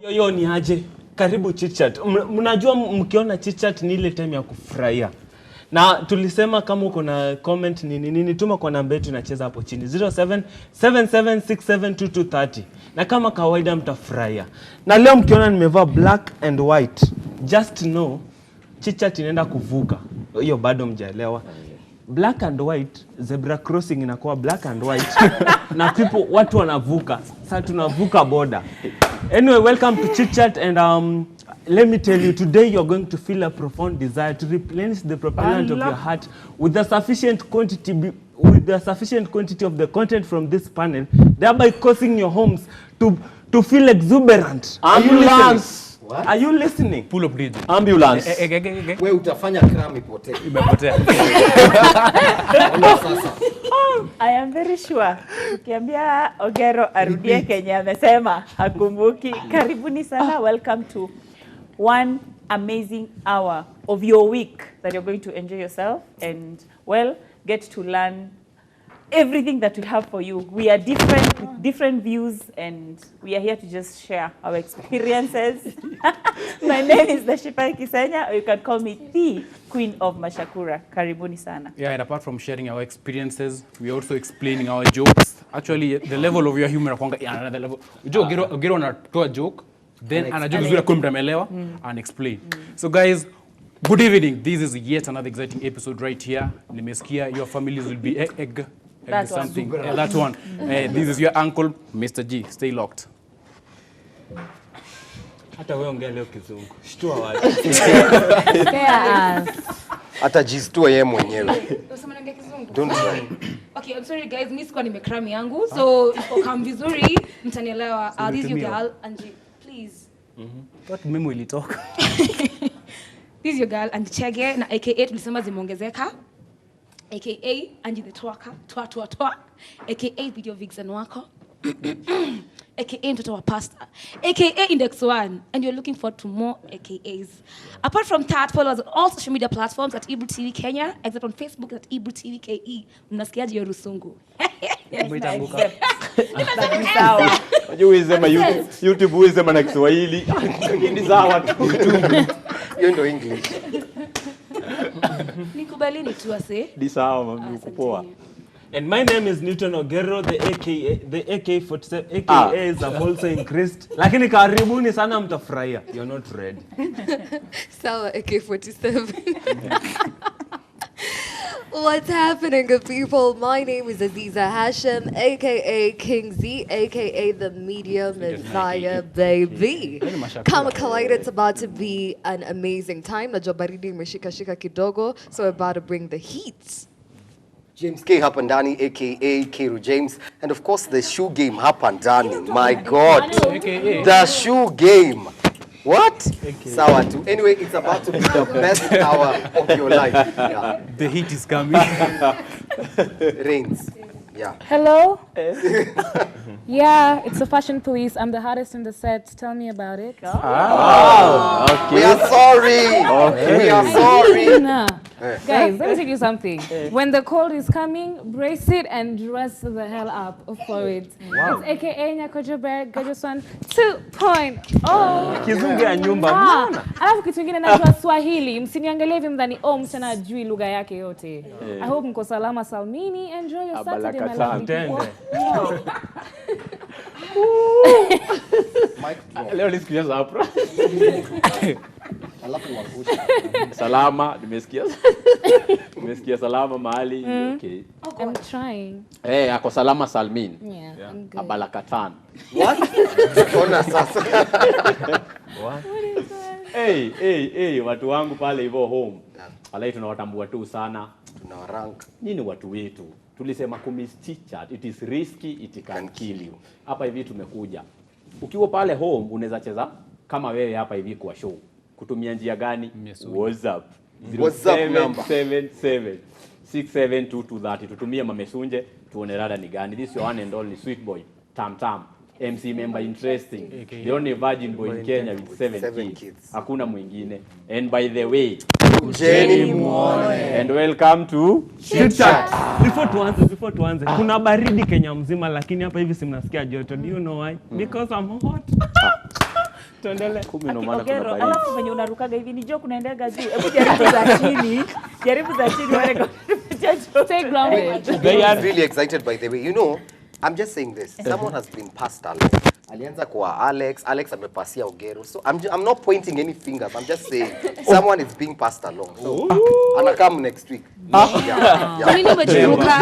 Yo ni aje? Karibu chitchat. Mnajua mkiona chitchat ni ile time ya kufurahia. Na tulisema kama uko na comment nini tuma kwa namba yetu inacheza hapo chini 0777672230. Na kama kawaida mtafurahia. Na leo mkiona nimevaa black and white, just know chitchat inaenda kuvuka. Hiyo bado mjaelewa. Black and white, zebra crossing inakuwa black and white. Na watu wanavuka. Sasa tunavuka border. Anyway, welcome to Chit Chat, and let me tell you, today you're going to feel a profound desire to replenish the propellant of your heart with the sufficient quantity of the content from this panel, thereby causing your homes to feel exuberant. Ambulance. What? Are you listening? Pull up DJ. Ambulance. Wewe utafanya crime ipotee. Imepotea. I am very sure. Ukiambia Ogero arudie Kenya amesema hakumbuki. Karibuni sana. Welcome to one amazing hour of your week that you're going to enjoy yourself and get to learn everything that we have for you. We are different with different views, and we are here to just share our experiences. My name is Dashipa Kisenya, or you can call me the Queen of Mashakura. Karibuni sana. Yeah, and apart from sharing our experiences, we are also explaining our jokes. Actually, the level of your humor is another level. Ogero anatoa joke, then anajua vizuri kwa mtamelewa and explain. So guys, good evening. This is yet another exciting episode right here. Nimesikia your families will be That something. That one. This is your uncle, Mr. G. Stay locked. Hata wewe ongea leo kizungu. Shtua watu. Hata jistua yeye mwenyewe. Unasema naongea kizungu? Don't try. Okay, I'm sorry guys, mimi sikuwa nimekram yangu. So, if come vizuri, mtanielewa. This is your girl, Angie. Please. What memo ilitoka? This is your girl, Angie Chege, na aka tulisema zimeongezeka. AKA Angie the Twaka, Twa, AKA video vixen wako, AKA mtoto wa pasta, AKA Index 1, and you're looking forward to more AKAs. Apart from that, follow us on all social media platforms at Ebru TV Kenya, except on Facebook at Ebru TV KE. Mnasikiaje yo rusungu? Mwitanguka. Sawa. Unajua unasema YouTube unasema na Kiswahili. Ni sawa tu. Hiyo ndio English. Nikubalini tu ase. Ni sawa mami, uko poa. And my name is Newton Ogero, the AK47 AKAs have also increased. Lakini karibuni sana mtafurahia. You're not ready. Sawa AK47. What's happening, good people? My name is Aziza Hashem, aka King Z, aka the Media Messiah, baby. Kama kawaida, it's about to be an amazing time. Najua baridi imeshika kidogo, so we're about to bring the heat. James K hapa ndani aka Kiru James, and of course the shoe game hapa ndani. My God. The shoe game. What? Sawa tu. Anyway, it's about to be the best hour of your life. Yeah. The heat is coming. Rains. Yeah. Hello? Yeah, it's the fashion police. I'm the hottest in the set. Tell me about it. Oh, okay. We are sorry. Okay. We are sorry. Nah. Guys, let me tell you something. When the cold is coming, brace it and dress the hell up for it. Wow. It's AKA Nyakojoberg, Gajoswan 2.0. Kizungu ya nyumba mbona? Alafu kitu kingine najua Swahili. Msiniangalie hivi mdhani msichana ajui lugha yake yote. I hope mko salama salmini. Enjoy your Saturday, my lovely people. Leo nisikia zapra. Salama, nimesikia salama mahali. Okay. I'm trying. Ako salama salmin. Yeah, I'm good. Abalakatan. What? Ona sasa. What? Hey, watu wangu pale hivyo home. Alai tunawatambua tu sana. Tunawarank. Nini watu wetu? Tulisema Chit-Chat, it is risky, it can kill you. Hapa hivi tumekuja. Ukiwa pale home unaweza cheza kama wewe hapa hivi kwa show. Kutumia njia gani? WhatsApp. 0777672230. Tutumie mamesunje tuone rada ni gani. This is your one and only sweet boy Tam Tam MC member interesting. The only virgin boy in Kenya with 7 kids. Hakuna mwingine. And by the way, Jenny Muone. And welcome to Chit Chat. Before tuanze, kuna baridi Kenya mzima lakini hapa hivi simnasikia joto. Do you know why? Because I'm hot. Tuendelee. Ogero, alafu venye unarukaga hivi ni joke unaendaga juu. Hebu jaribu za chini. Jaribu za chini wale. Take ground. They are really excited by the way. You know, I'm just saying this. Someone has been passed along. Alianza kwa Alex amepasia Ogero. So I'm not pointing any fingers. I'm just saying someone is being passed along. So I'll come next week. Yeah. Kwa nini umejiruka?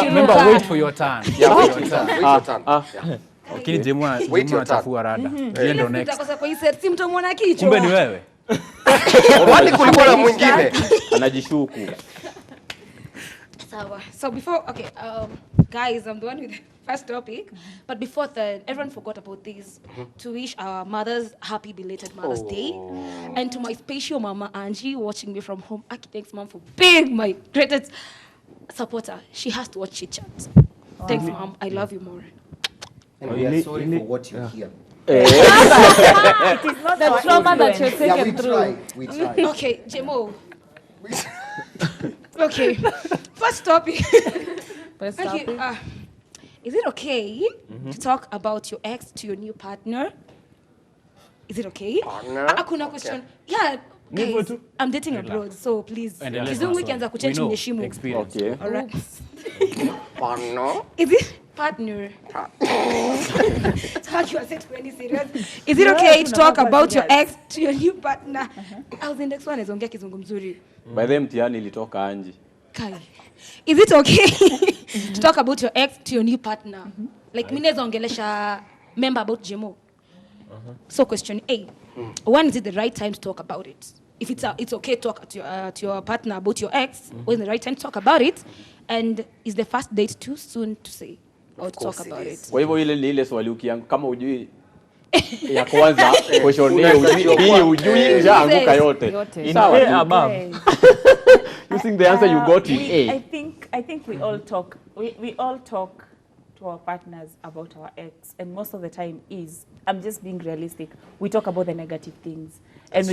Remember, wait for your turn. Yeah, wait your turn. Wait your turn. Yeah. Okay, Jemwana anachafua rada. Ndo next. Utakosa kwa hii set si mtamwona kichwa. Kumbe ni wewe. Wali kulikuwa na mwingine. anajishuku. So before, okay, guys, I'm the one with the first topic. But before that, everyone forgot about this. To wish our mothers happy belated Mother's Day. And to my special mama Angie watching me from home. Aki, thanks mom for being my greatest supporter. She has to watch Chit Chat. Thanks mom, I love you more. And we are sorry for what you hear. It is not The trauma that you're Yeah, taken through. we try. Okay, Jemo. Okay, first topic. First Okay, topic. is it okay to talk about your ex to your new partner? Is it okay? Partner? Hakuna question. Yeah, guys, I'm dating abroad, so please. Endelea Kizungu na ikianza swali. kuchange We know, mheshimu. experience. Okay. All right. Partner? Is it partner? How you are set for any serious? Is it okay to talk about your ex to your new partner? I was in next one ongea kizungu mzuri. By the mtihani ilitoka Anji. Kai. Is it okay to talk about your ex to your new partner? Like mimi naweza ongelesha member about Jemo. So question A. When is it the right time to talk about it? If it's okay to talk to your partner about your ex, when is the right time to talk about it? And is the first date too soon to say or to talk about it? Kwa hivyo ile ni ile swali ukiangu kama ujui ya kwanza question hii ujui ushaanguka yote. Sawa tu. Above. You think the answer you got is A? I think we all talk. We all talk to our partners about our ex, and most of the time I'm just being realistic. We talk about the negative things, and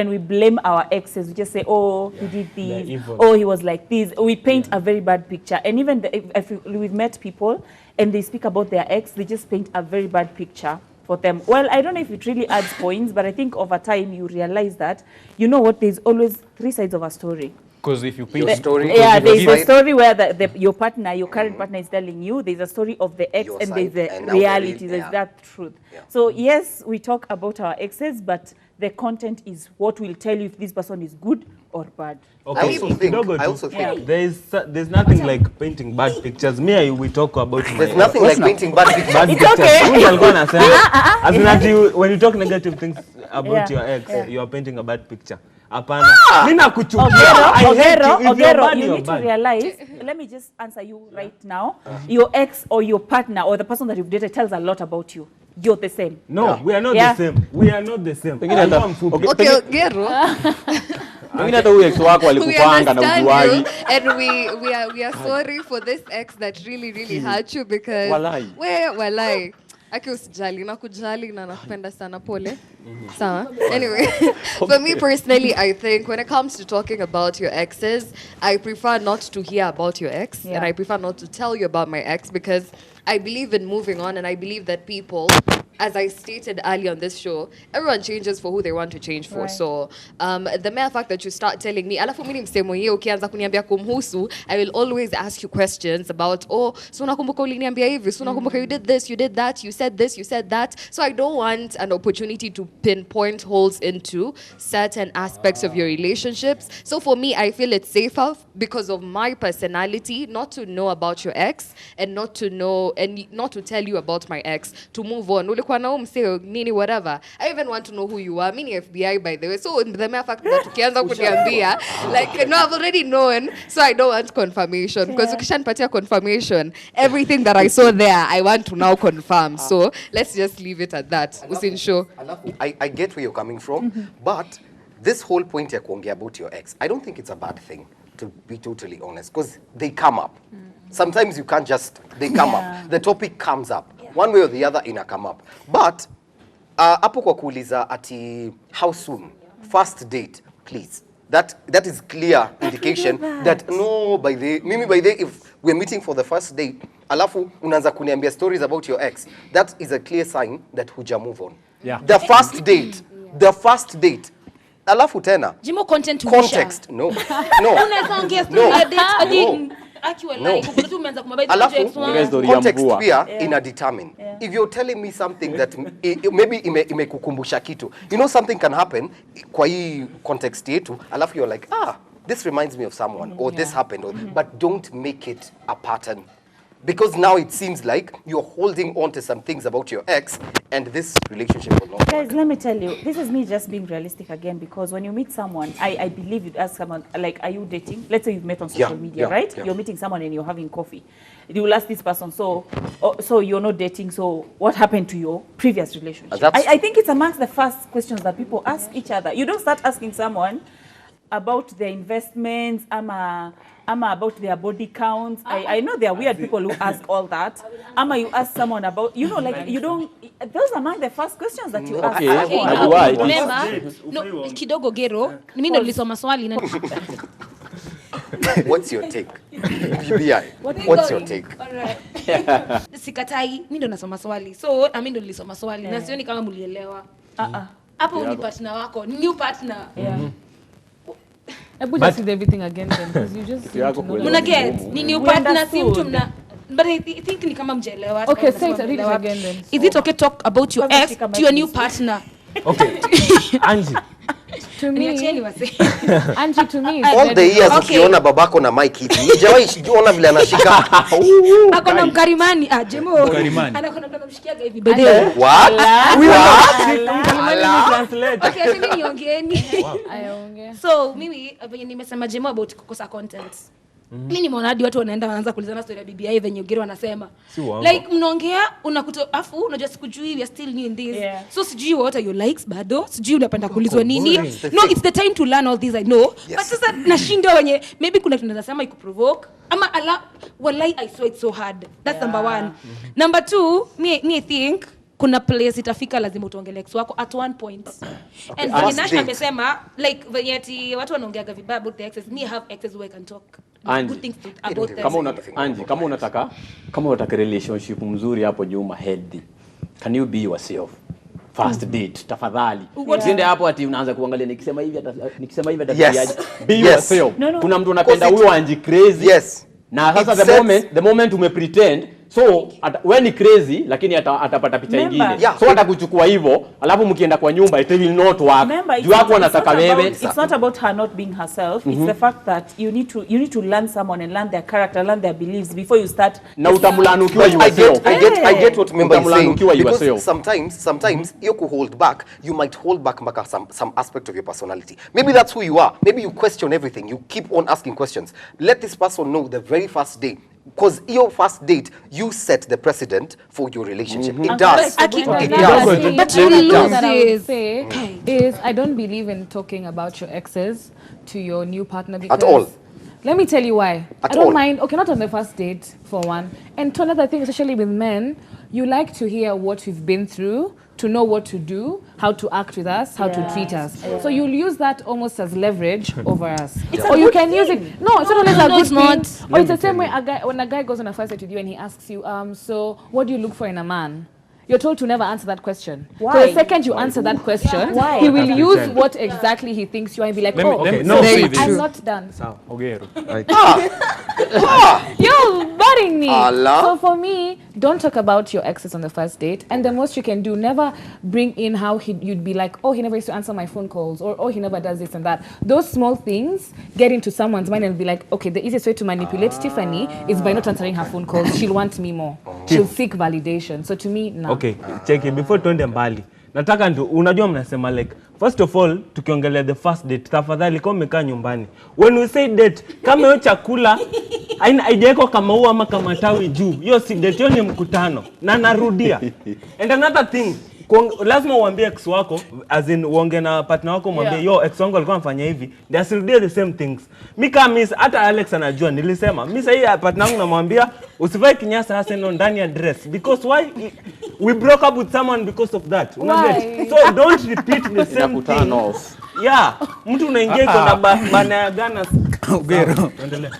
we blame our exes. We just say, oh, he did this, oh, he was like this. We paint a very bad picture, and even if we've met people and they speak about their ex, they just paint a very bad picture for them. Well, I don't know if it really adds points, but I think over time you realize that, you know what, there's always 3 sides of a story. Because if you paint Your story. Yeah, there's a story where your partner, your current partner is telling you. There's a story of the ex, Your and side, there's and the now the reality. real- There's yeah. that truth. Yeah. So yes, we talk about our exes, but the content is what will tell you if this person is good or bad. I also think There's nothing like painting bad pictures. We talk about there's nothing like painting bad pictures. bad It's pictures. okay. Mtu alikuwa anasema, as in that when you talk negative things about your ex, you are painting a bad picture. Hapana. Mimi nakuchukia. Ogero, you need to realize, let me just answer you right now. Your ex or your partner or the person that you've dated tells a lot about you. You're the same. No, we are not Yeah. the same. We are not the same. Pengine hata- Okay, Ogero. Pengine hata huyu ex wako We alikupanga na understand ujuaji. you, and we are sorry for this ex that really hurt you because Walai. walai. Aki usijali, nakujali na nakupenda sana, pole. Sawa. Anyway, for me personally, I think when it comes to talking about your exes, I prefer not to hear about your ex, and I prefer not to tell you about my ex because I believe in moving on, and I believe that people, as I stated earlier on this show, everyone changes for who they want to change for. Right. So the mere fact that you start telling me, alafu mimi msemo hiyo ukianza kuniambia kumhusu, I will always ask you questions about, oh, so unakumbuka uliniambia hivi, so unakumbuka you did this, you did that, you said this, you said that. So I don't want an opportunity to pinpoint holes into certain aspects of your relationships. So for me, I feel it's safer because of my personality not to know about your ex and not to know and not to tell you about my ex, to move on. Ulikuwa na mseo nini whatever. I even want to know who you are. Mimi ni FBI by the way. So the mere fact that ukianza kuniambia like no, I've already known, so I don't want confirmation because ukishanipatia confirmation, everything that I saw there I want to now confirm. So let's just leave it at that. Usinshow. I get where you're coming from, but this whole point ya kuongea about your ex, I don't think it's a bad thing, to be totally honest, because they come up. Sometimes you can't just, they come up. The topic comes up. one way or the other ina come up. But hapo kwa kuuliza ati how soon, first date, please. That is clear indication that no, by the if we're meeting for the first date, alafu unaanza kuniambia stories about your ex, that is a clear sign that huja move on. Yeah. The first date. Alafu tena. Jimo content. No. Unaweza ongea story ya date hadi akiwa live. Kuna tu umeanza kumwambia context pia ina determine. If you're telling me something that maybe imekukumbusha kitu. You know something can happen kwa hii context yetu, alafu you're like, this reminds me of someone or this happened but don't make it a pattern. Because now it seems like you're holding on to some things about your ex and this relationship will not Guys, let me tell you, this is me just being realistic again, because when you meet someone, I believe you'd ask someone, like, are you dating? Let's say you've met on social media, right? Yeah. You're meeting someone and you're having coffee. You will ask this person, so you're not dating, so what happened to your previous relationship? I think it's amongst the first questions that people ask each other. You don't start asking someone about their investments, ama about their body counts. I know there are weird people who ask all that. Ama you ask someone about, you know, like you don't, those are among the first questions that you ask. No, kidogo gero, mimi ndo nilisoma swali na What's your take? BBI. What's your take? Alright. Sikatai, mimi ndo nasoma swali. So, na mimi ndo nilisoma swali. Na sioni kama mlielewa. Hapo ni partner wako, new partner. Ebru just did everything again then, because you just Muna get, ni new partner si mtu mna, but I think ni kama mjelewa. Okay, say it again then. Is it okay to talk about your ex to your new partner? Okay. Angie. To me, Angie, to me, all the years ukiona babako na mic hivi, hujawahi kuona vile anashika. Akona mkarimani, Jemo. Anakona mtu anamshikiaga hivi bede. What? Okay, acha mimi niongeeni. So, mimi venye nimesema Jemo about kukosa content. Mimi nimeona hadi watu wanaanza kuulizana story ya BBI venye Ogero anasema. Like mnaongea unakuta afu unajua sikujui we are still new in this. So sijui what are your likes bado, sijui unapenda kuulizwa nini. No, it's the time to learn all these I know. But sasa nashinda wenye maybe kuna tunaweza sema ikuprovoke ama wallahi I saw it so hard. That's number one. Number two, me I think kuna place itafika lazima utuongelee ex wako at one point. And venye Nash amesema like venye ati watu wanaongeaga vibaya about the exes, me have exes who I can talk good things about them. Kama unataka relationship mzuri hapo Juma healthy, can you be yourself? First date tafadhali. Usiende hapo ati unaanza kuangalia nikisema hivi atafikiaje. Be yourself. Kuna mtu unapenda huyo Angie crazy. Na sasa the moment umepretend, so when ni crazy lakini atapata picha nyingine. So atakuchukua hivyo, alafu mkienda kwa nyumba it will not work. Juu hapo anataka wewe. It's not about her not being herself. It's the fact that you need to learn someone and learn their character, learn their beliefs before you start. Na utamulana ukiwa yourself. I get what member is saying. Because sometimes you could hold back. You might hold back some aspect of your personality. Maybe that's who you are. Maybe you question everything. You keep on asking questions. Let this person know the very first day. Because your first date, you set the precedent for your relationship. It does. But you lose that I would say is I don't believe in talking about your exes to your new partner because... At all. Let me tell you why. I don't mind. Okay, not on the first date, for one. And to another thing, especially with men, you like to hear what we've been through, to know what to do, how to act with us, how to treat us. So you'll use that almost as leverage over us. Or you can use it. No, it's not always a good thing. Or it's the same way when a guy goes on a first date with you and he asks you, so what do you look for in a man? You're told to never answer that question. Why? So the second you answer that question, he will use what exactly he thinks you are and be like, I'm not done. Ogero. You're burying me. So for me, don't talk about your exes on the first date. And the most you can do, never bring in how you'd be like, oh, he never used to answer my phone calls, or oh, he never does this and that. Those small things get into someone's mind and be like, okay, the easiest way to manipulate Tiffany is by not answering her phone calls. She'll want me more. She'll seek validation. So to me, no. Okay, check it. Before tuende mbali, nataka ndio unajua mnasema like first of all tukiongelea the first date, tafadhali kama umekaa nyumbani, when we say date, kama hiyo chakula haijawekwa kama huo ama kama tawi juu, hiyo si date, hiyo ni mkutano. Na narudia. And another thing, lazima uambie ex wako, as in uonge na partner wako mwambie yo ex wangu alikuwa anafanya hivi, they still do the same things. Mi kama miss, hata Alex anajua nilisema mimi sasa hii partner wangu namwambia usivae kinyasa hasa ndani ya dress, because why we broke up with someone because of that. So don't repeat the same thing. Yeah, mtu unaingia iko na bana ya Ghana. Ugero. Endelea.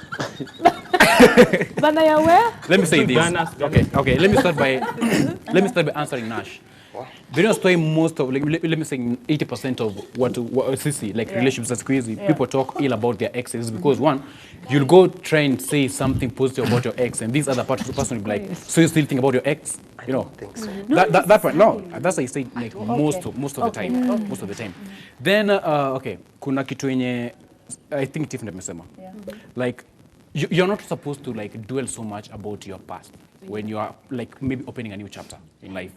Bana ya where? Let me say this. Okay. Let me start by answering Nash. They don't story most of, like, let me say 80% of what Sisi, like relationships as crazy. People talk ill about their exes because one, you'll go try and say something positive about your ex, and this other person will be like, so you still think about your ex? You know, that part. No, that's what I say. Like most of the time, most of the time. Then kuna kitu yenye I think Tiffany amesema. Like you're not supposed to like dwell so much about your past when you are like maybe opening a new chapter in life.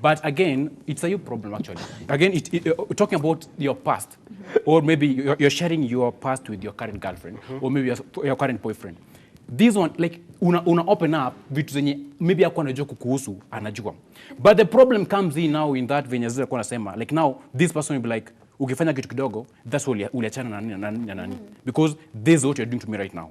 But again, it's a you problem actually. Again, talking about your past, or maybe you're sharing your past with your current girlfriend, or maybe your current boyfriend. This one, like, una open up vitu zenye maybe hakuwa anajua kukuhusu, anajua. But the problem comes in now in that venye zile kwa nasema, like now this person will be like, ukifanya kitu kidogo, that's what uliachana na nani. Because this is what you're doing to me right now.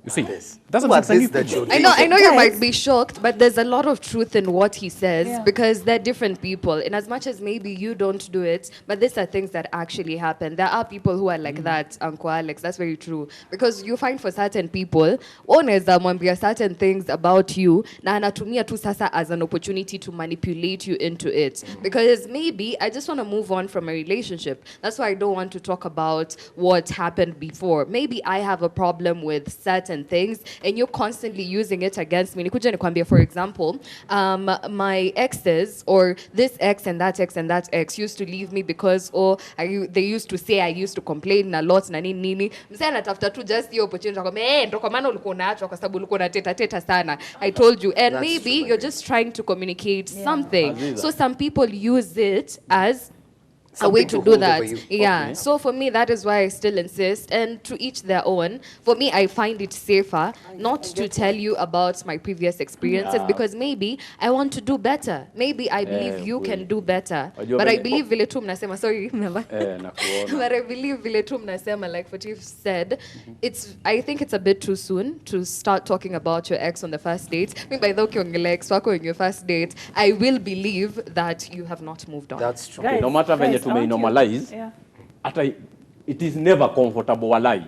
You see, that's what I know you might be shocked, but there's a lot of truth in what he says because they're different people. In as much as maybe you don't do it, but these are things that actually happen. There are people who are like that, Uncle Alex. That's very true. Because you find for certain people, unaweza mwambia certain things about you, na anatumia tu sasa as an opportunity to manipulate you into it. Because maybe I just want to move on from a relationship. That's why I don't want to talk about what happened before. Maybe I have a problem with certain things and you're constantly using it against me. Nikuja nikwambia, for example, my exes or this ex and that ex and that ex used to leave me because they used to say I used to complain a lot na nini. Msee anatafuta tu just the opportunity kwa ndo kwa maana ulikuwa unaachwa kwa sababu ulikuwa unateta sana. I told you, and maybe you're just trying to communicate something. So some people use it as a way to do that. Yeah. Okay. So for me, that is why I still insist, and to each their own. For me, I find it safer not to tell you about my previous experiences because maybe I want to do better. Maybe I believe you can do better. But I believe vile tu mnasema, sorry, never. But I believe vile tu mnasema, like what you've said, I think it's a bit too soon to start talking about your ex on the first date. I mean, by the way, ex wako on your first date, I will believe that you have not moved on. That's true. Okay, no matter when to normalize, it is never comfortable walai.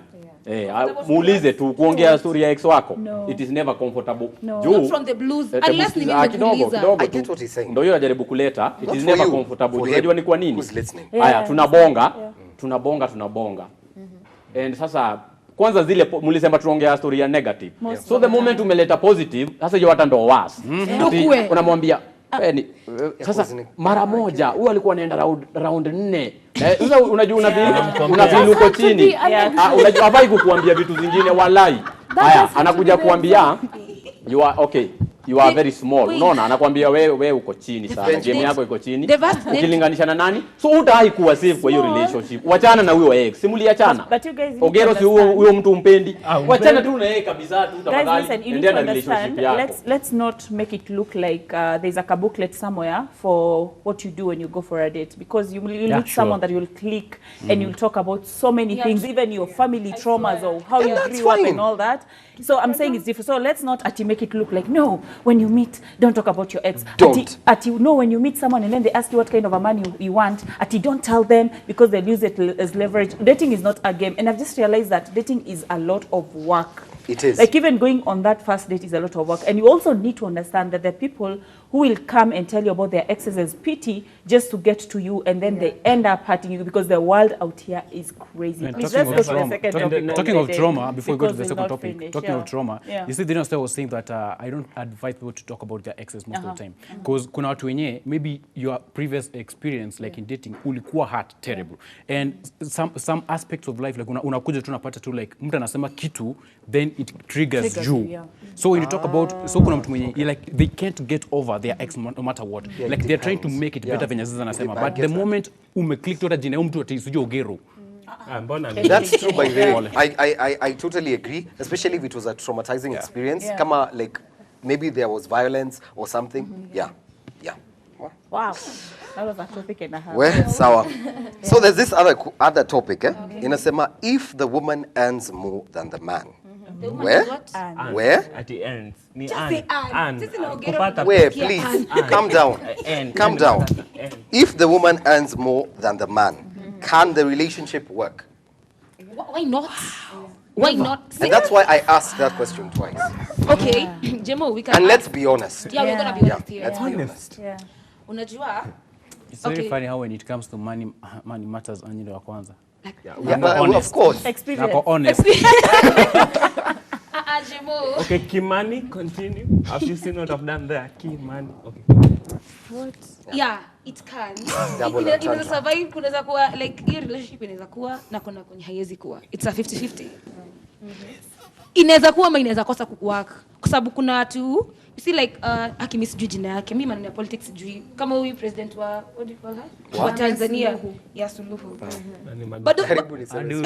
Muulize tu kuongea story ya ex wako. It is never comfortable. Not from the blues. Unless ni mimi kuuliza. I get what he's saying. Ndio hiyo najaribu kuleta. It is never comfortable. Unajua ni kwa nini? Haya, tunabonga. And sasa kwanza zile mulisema tuongea story ya negative. So the moment umeleta positive, sasa hiyo hata ndo worse. Unamwambia sasa mara moja huyu alikuwa anaenda round 4. Sasa unajua unafeel uko chini. Unajua hafai kukuambia vitu zingine walai. Haya, anakuja kuambia you are okay. You are very small. Unaona anakuambia wewe uko chini sana. Game yako iko chini. Ukilinganisha na nani? So utahai kuwa safe kwa hiyo relationship. Wachana na huyo ex. Simuliachana. Ogero si huyo mtu umpendi. Wachana tu na yeye kabisa tu tafadhali. Endea na relationship yako. Let's not make it look like there's a booklet somewhere for what you do when you go for a date, because you meet someone that you'll click and you'll talk about so many things, even your family traumas or how you grew up and all that. So I'm saying it's different. So let's not make it look like, no, when you meet, don't talk about your ex. No, when you meet someone and then they ask you what kind of a man you want, don't tell them because they'll use it as leverage. Dating is not a game. And I've just realized that dating is a lot of work. It is. Like even going on that first date is a lot of work. And you also need to understand that there are people who will come and tell you about their exes as pity just to get to you, and then they end up hurting you because the world out here is crazy. Talking of trauma, before we go to the second topic, talking of trauma, you see, the I was saying that I don't advise people to talk about their exes most of the time. Because kuna watu wenye, maybe your previous experience, like in dating, ulikuwa hurt terrible. And some aspects of life, like unakuja tu unapata tu like, mtu anasema kitu, then it triggers you. So when you talk about, so kuna mtu mwenye, like, they can't get over their ex no matter what. Like they're trying to make it better venye sasa nasema. But the moment umeclick to jina mtu atisujua Ogero. That's true, by the way. I totally agree, especially if it was a traumatizing experience. Kama like maybe there was violence or something. Yeah. Wow. That was a topic and a half. Where? Sawa. So there's this other topic, eh? Inasema, if the woman earns more than the man. The woman Where? is what? Where? At the ends. Ni Just say an. Sisi naongea Kupata Where? Yeah, Please, and- calm down. End. Calm down. If the woman earns more than the man, can the relationship work? Why not? Why not? And that's why I asked that question twice. Okay, Jemo, we can. And let's be honest. Yeah, we're gonna be honest here. Let's be honest. Yeah. Unajua, It's very Okay. funny how when it comes to money matters Anyi wa kwanza. Yeah, of course. Experience. Nako honest. Jemo. Okay, Kimani, continue. Have you seen what I've done there? Kimani. Okay. Yeah, it can. Double Inaweza entendre. survive, kunaweza kuwa like hiyo relationship inaweza kuwa na kuna kwenye haiwezi kuwa. It's a 50-50. Inaweza kuwa ama inaweza kosa kuwork kwa sababu kuna watu you see like akimi sijui jina yake mimi maneno ya politics sijui kama huyu president wa what do you call her? Wa Tanzania ya Suluhu. Bado Karibuni sana.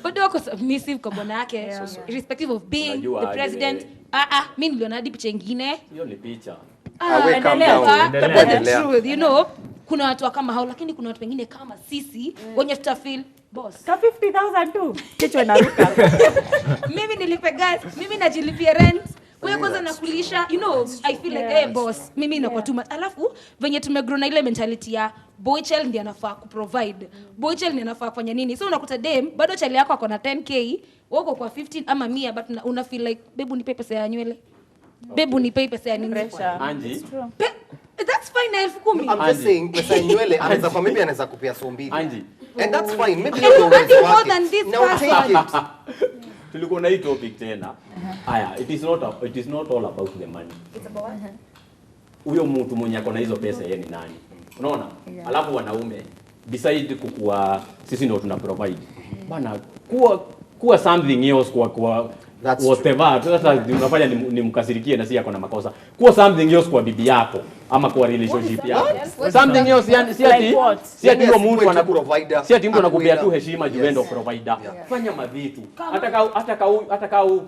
bado wako submissive kwa bwana yake irrespective of being Unajua the aje. president. Mimi niliona hadi picha nyingine. Hiyo ni picha. We calm down. Endelea. Truth, you know, kuna watu kama hao lakini kuna watu wengine kama sisi wenye tutafeel boss. Ka 50,000 tu. Kichwa inaruka. Mimi nilipe gas, mimi najilipia rent. Wewe kwanza nakulisha, you know, I feel like hey boss, mimi inakuwa too much. Alafu venye tumegrow na ile mentality ya boy child ndiye anafaa kuprovide. Boy child ndiye anafaa kufanya nini? So unakuta dem bado chali yako ako na 10k, wako kwa 15 ama 100 but una feel like babe unipe pesa ya nywele. Babe unipe pesa ya nini? Anji. That's fine na 10,000. I'm just saying, pesa ya nywele anaweza kwa maybe anaweza kupea so mbili. Anji. And that's fine. Maybe ndio uwezo Nothing more wake. than this Now take person. it. Tulikuwa na hii topic tena. Haya, it is not all about the money. It's about what? Huyo mtu mwenye ako na hizo pesa yeye ni nani? Unaona? Alafu wanaume decide kukua sisi ndio tuna provide. Bana kuwa something else kwa That's whatever. Sasa unafanya nimkasirikie na si yako na makosa. Kuwa something else kwa bibi yako ama kwa relationship yako. Something else yani si ati Like what? si ati huyo Yes, mtu wewe tu provider. si ati mtu anakupea tu Akuida. heshima juu wewe ndio provider. Fanya mavitu. Hata kau